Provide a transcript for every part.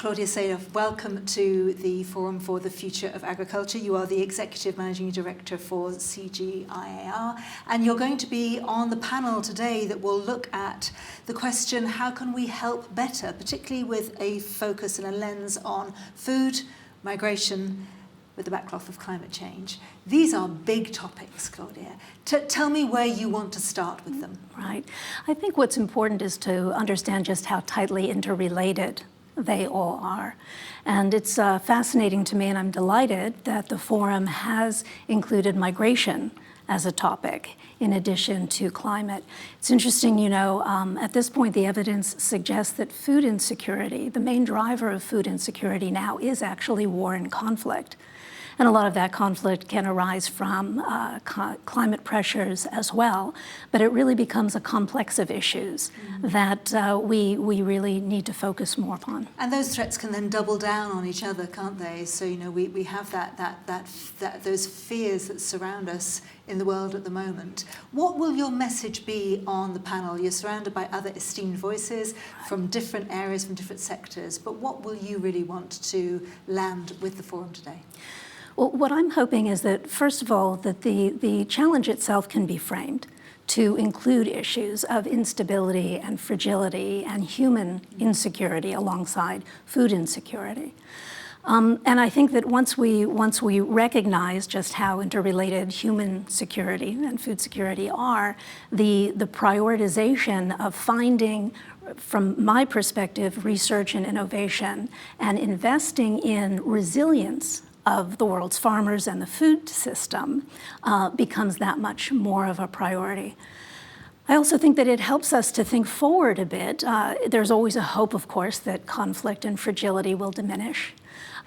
Claudia Sadoff, welcome to the Forum for the Future of Agriculture. You are the Executive Managing Director for CGIAR, and you're going to be on the panel today that will look at the question, how can we help better, particularly with a focus and a lens on food, migration, with the backcloth of climate change. These are big topics, Claudia. Tell me where you want to start with them. Right. I think what's important is to understand just how tightly interrelated they all are. And it's fascinating to me, and I'm delighted that the forum has included migration as a topic in addition to climate. It's interesting, you know, at this point the evidence suggests that food insecurity, the main driver of food insecurity now, is actually war and conflict. And a lot of that conflict can arise from climate pressures as well, but it really becomes a complex of issues that we really need to focus more upon. And those threats can then double down on each other, can't they? So, you know, we have those fears that surround us in the world at the moment. What will your message be on the panel? You're surrounded by other esteemed voices from different areas, from different sectors, but what will you really want to land with the forum today? Well, what I'm hoping is that, first of all, that the challenge itself can be framed to include issues of instability and fragility and human insecurity alongside food insecurity. And I think that once we recognize just how interrelated human security and food security are, the prioritization of finding, from my perspective, research and innovation and investing in resilience of the world's farmers and the food system becomes that much more of a priority. I also think that it helps us to think forward a bit. There's always a hope, of course, that conflict and fragility will diminish.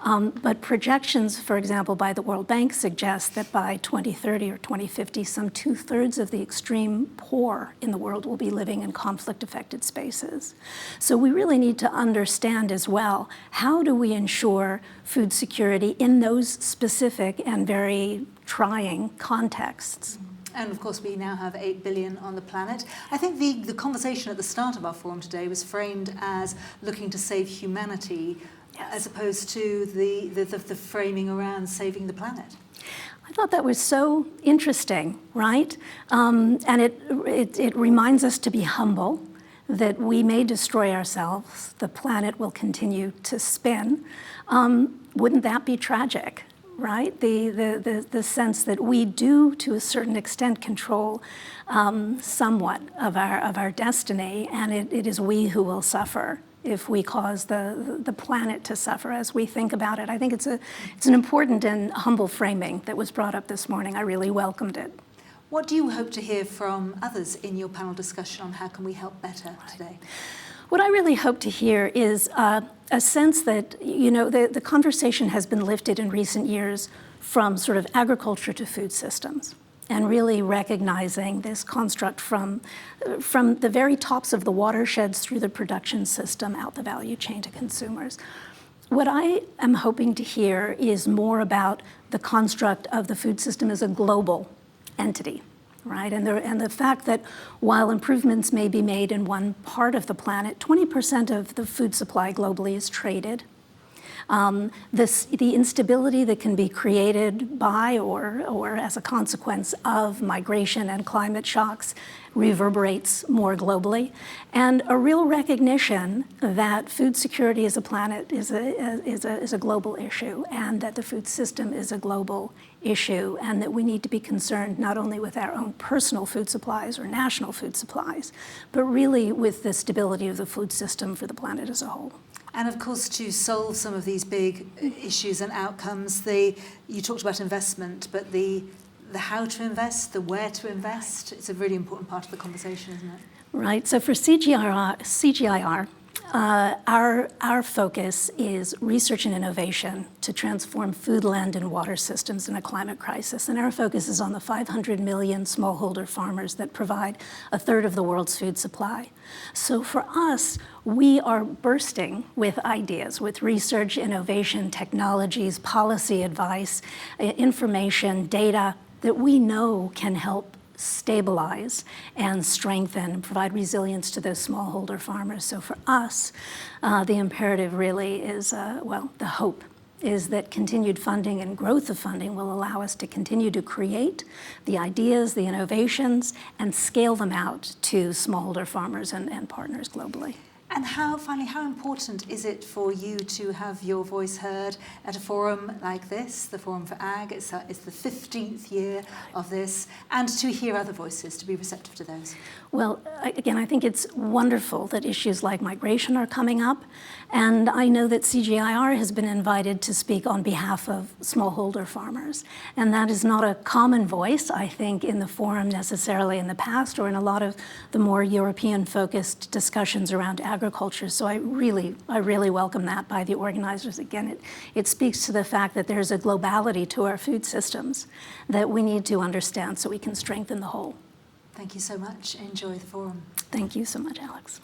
But projections, for example, by the World Bank suggest that by 2030 or 2050, some 2/3 of the extreme poor in the world will be living in conflict-affected spaces. So we really need to understand as well, how do we ensure food security in those specific and very trying contexts? And of course, we now have 8 billion on the planet. I think the conversation at the start of our forum today was framed as looking to save humanity, as opposed to the framing around saving the planet. I thought that was so interesting, right? And it reminds us to be humble, that we may destroy ourselves, the planet will continue to spin. Wouldn't that be tragic, right? The sense that we do, to a certain extent, control somewhat of our destiny, and it is we who will suffer if we cause the planet to suffer as we think about it. I think it's an important and humble framing that was brought up this morning. I really welcomed it. What do you hope to hear from others in your panel discussion on how can we help better today? What I really hope to hear is a sense that, you know, the conversation has been lifted in recent years from sort of agriculture to food systems, and really recognizing this construct from the very tops of the watersheds through the production system out the value chain to consumers. What I am hoping to hear is more about the construct of the food system as a global entity, right? And the fact that while improvements may be made in one part of the planet, 20% of the food supply globally is traded. The instability that can be created by or as a consequence of migration and climate shocks reverberates more globally, and a real recognition that food security as a planet is a global issue, and that the food system is a global issue, and that we need to be concerned not only with our own personal food supplies or national food supplies, but really with the stability of the food system for the planet as a whole. And of course, to solve some of these big issues and outcomes, you talked about investment, but the how to invest, the where to invest, it's a really important part of the conversation, isn't it? Right. So for CGIAR, our focus is research and innovation to transform food, land, and water systems in a climate crisis. And our focus is on the 500 million smallholder farmers that provide 1/3 of the world's food supply. So for us, we are bursting with ideas, with research, innovation, technologies, policy advice, information, data that we know can help stabilize and strengthen and provide resilience to those smallholder farmers. So for us, the imperative really is, the hope is that continued funding and growth of funding will allow us to continue to create the ideas, the innovations, and scale them out to smallholder farmers and partners globally. And finally, how important is it for you to have your voice heard at a forum like this, the Forum for Ag? It's the 15th year of this, and to hear other voices, to be receptive to those. Well, again, I think it's wonderful that issues like migration are coming up, and I know that CGIAR has been invited to speak on behalf of smallholder farmers, and that is not a common voice, I think, in the forum necessarily in the past or in a lot of the more European-focused discussions around agriculture. So I really welcome that by the organizers. Again, it speaks to the fact that there's a globality to our food systems that we need to understand so we can strengthen the whole. Thank you so much. Enjoy the forum. Thank you so much, Alex.